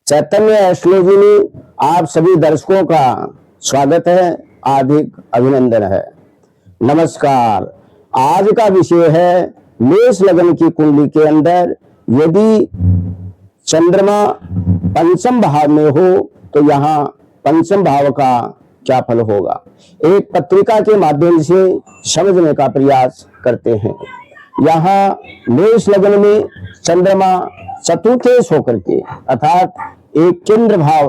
चैतन्य astrology में आप सभी दर्शकों का स्वागत है, हार्दिक अभिनंदन है। नमस्कार। आज का विषय है मेष लग्न की कुंडली के अंदर यदि चंद्रमा पंचम भाव में हो तो यहाँ पंचम भाव का क्या फल होगा, एक पत्रिका के माध्यम से समझने का प्रयास करते हैं। यहाँ मेष लग्न में चंद्रमा चतुर्थेश होकर के अर्थात एक केंद्र भाव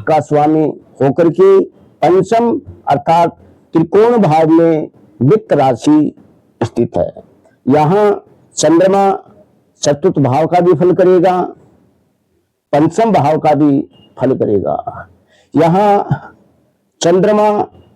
का स्वामी होकर के पंचम अर्थात त्रिकोण भाव में वित्त राशि स्थित है। यहाँ चंद्रमा चतुर्थ भाव का भी फल करेगा, पंचम भाव का भी फल करेगा। यहाँ चंद्रमा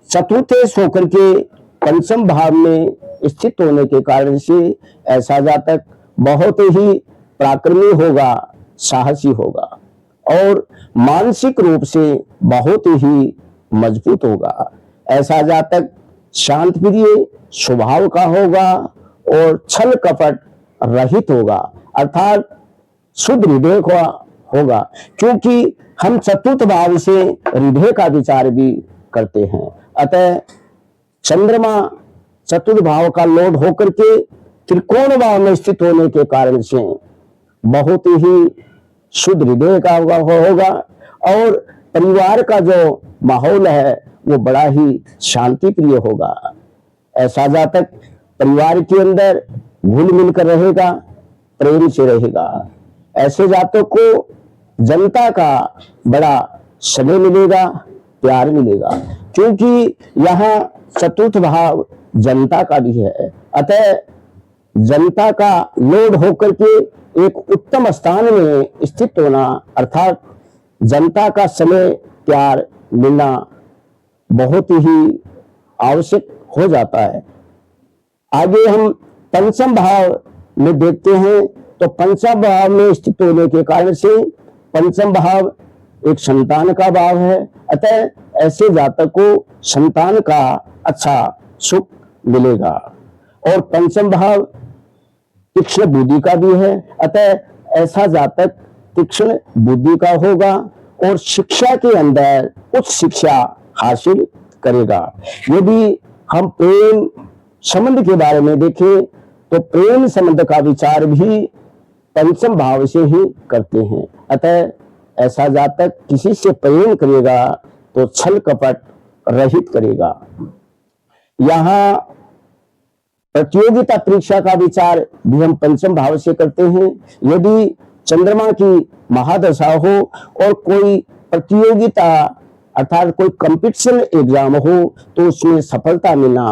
चतुर्थेश होकर के पंचम भाव में स्थित होने के कारण से ऐसा जातक बहुत ही पराक्रमी होगा, साहसी होगा और मानसिक रूप से बहुत ही मजबूत होगा। ऐसा जातक शांत प्रिय स्वभाव का होगा और छल कपट रहित होगा अर्थात शुद्ध हृदय का होगा, क्योंकि हम चतुर्थ भाव से हृदय का विचार भी करते हैं। अतः चंद्रमा चतुर्थ भाव का लॉर्ड होकर के त्रिकोण भाव में स्थित होने के कारण से बहुत ही शुद्ध हृदय का होगा और परिवार का जो माहौल है वो बड़ा ही शांति प्रिय होगा। ऐसा जातक परिवार के अंदर घुल मिलकर रहेगा, प्रेम से रहेगा। ऐसे जातक को जनता का बड़ा स्नेह मिलेगा, प्यार मिलेगा, क्योंकि यहाँ चतुर्थ भाव जनता का भी है। अतः जनता का लॉर्ड होकर के एक उत्तम स्थान में स्थित होना अर्थात जनता का समय प्यार मिलना बहुत ही आवश्यक हो जाता है। आगे हम पंचम भाव में देखते हैं तो पंचम भाव में स्थित होने के कारण से पंचम भाव एक संतान का भाव है। अतः ऐसे जातक को संतान का अच्छा सुख मिलेगा और पंचम भाव तीक्ष्ण बुद्धि का भी है। अतः ऐसा जातक तीक्ष्ण बुद्धि का होगा और शिक्षा के अंदर उच्च शिक्षा हासिल करेगा। यदि हम प्रेम संबंध के बारे में देखें तो प्रेम संबंध का विचार भी पंचम भाव से ही करते हैं। अतः ऐसा जातक किसी से प्रेम करेगा तो छल कपट रहित करेगा। यहाँ प्रतियोगिता परीक्षा का विचार भी हम पंचम भाव से करते हैं। यदि चंद्रमा की महादशा हो और कोई प्रतियोगिता अर्थात कोई कंपटीशन एग्जाम हो तो उसमें सफलता मिलना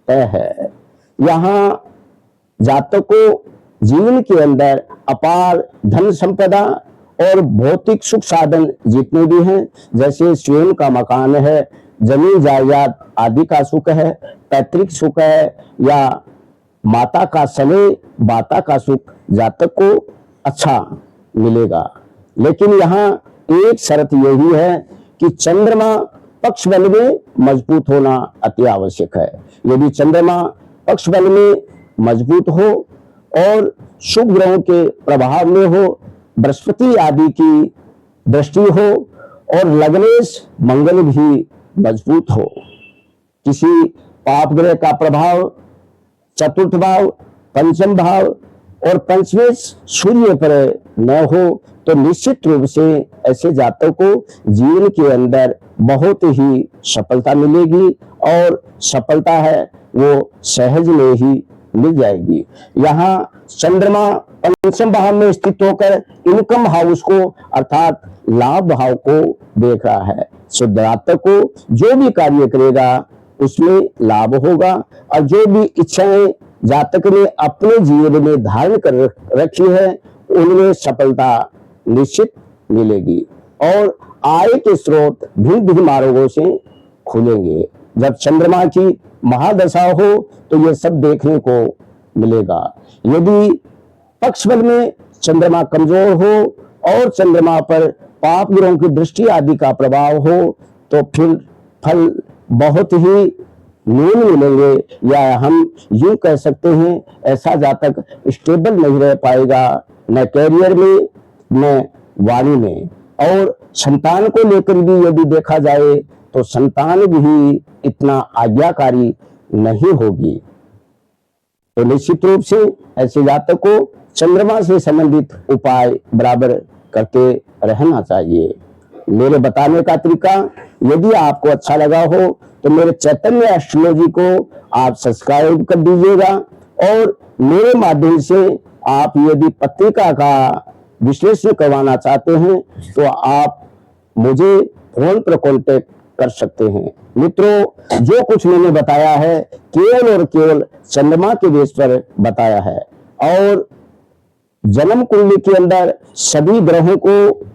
तय है। यहाँ जातक को जीवन के अंदर अपार धन संपदा और भौतिक सुख साधन जितने भी हैं, जैसे स्वयं का मकान है, जमीन जायदाद आदि का सुख है, पैतृक सुख है या माता का समय बाता का सुख जातक को अच्छा मिलेगा। लेकिन यहाँ एक शर्त यही है कि चंद्रमा पक्ष बल में मजबूत होना अति आवश्यक है। यदि चंद्रमा पक्ष बल में मजबूत हो और शुभ ग्रहों के प्रभाव में हो, बृहस्पति आदि की दृष्टि हो और लग्नेश मंगल भी मजबूत हो, किसी पाप ग्रह का प्रभाव चतुर्थ भाव पंचम भाव और पंचमेश सूर्य पर न हो तो निश्चित रूप से ऐसे जातकों को जीवन के अंदर बहुत ही सफलता मिलेगी और सफलता है वो सहज में ही मिल जाएगी। यहाँ चंद्रमा पंचम भाव में स्थित होकर इनकम हाउस को अर्थात लाभ भाव को देख रहा है। सो जातक को जो भी कार्य करेगा उसमें लाभ होगा और जो भी इच्छाएं जातक ने अपने जीवन में धारण कर रखी है उनमें सफलता निश्चित मिलेगी और आय के स्रोत भिन्न भिन्न मार्गों से खुलेंगे। जब चंद्रमा की महादशा हो तो ये सब देखने को मिलेगा। यदि पक्ष बल में चंद्रमा कमजोर हो और चंद्रमा पर पाप ग्रहों की दृष्टि आदि का प्रभाव हो तो फिर फल बहुत ही न्यून मिलेंगे, या हम यूं कह सकते हैं ऐसा जातक स्टेबल नहीं रह पाएगा, न कैरियर में न वाणी में। और संतान को लेकर भी यदि देखा जाए तो संतान भी इतना आज्ञाकारी नहीं होगी। तो निश्चित रूप से ऐसे जातक को चंद्रमा से संबंधित उपाय बराबर करते रहना चाहिए। मेरे बताने का तरीका यदि आपको अच्छा लगा हो तो मेरे चैतन्य एस्ट्रोलॉजी को आप सब्सक्राइब कर दीजिएगा, और मेरे माध्यम से आप यदि पत्रिका का विश्लेषण करवाना चाहते हैं तो आप मुझे फोन पर कांटेक्ट कर सकते हैं। मित्रों, जो कुछ मैंने बताया है केवल और केवल चंद्रमा के बेस पर बताया है, और जन्म कुंडली के अंदर सभी ग्रहों को,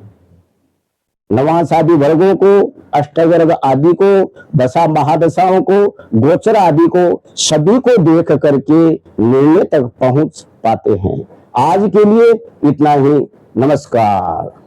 नवांश आदि वर्गों को, अष्टवर्ग आदि को, दशा महादशाओं को, गोचर आदि को, सभी को देख करके निर्णय तक पहुंच पाते हैं। आज के लिए इतना ही। नमस्कार।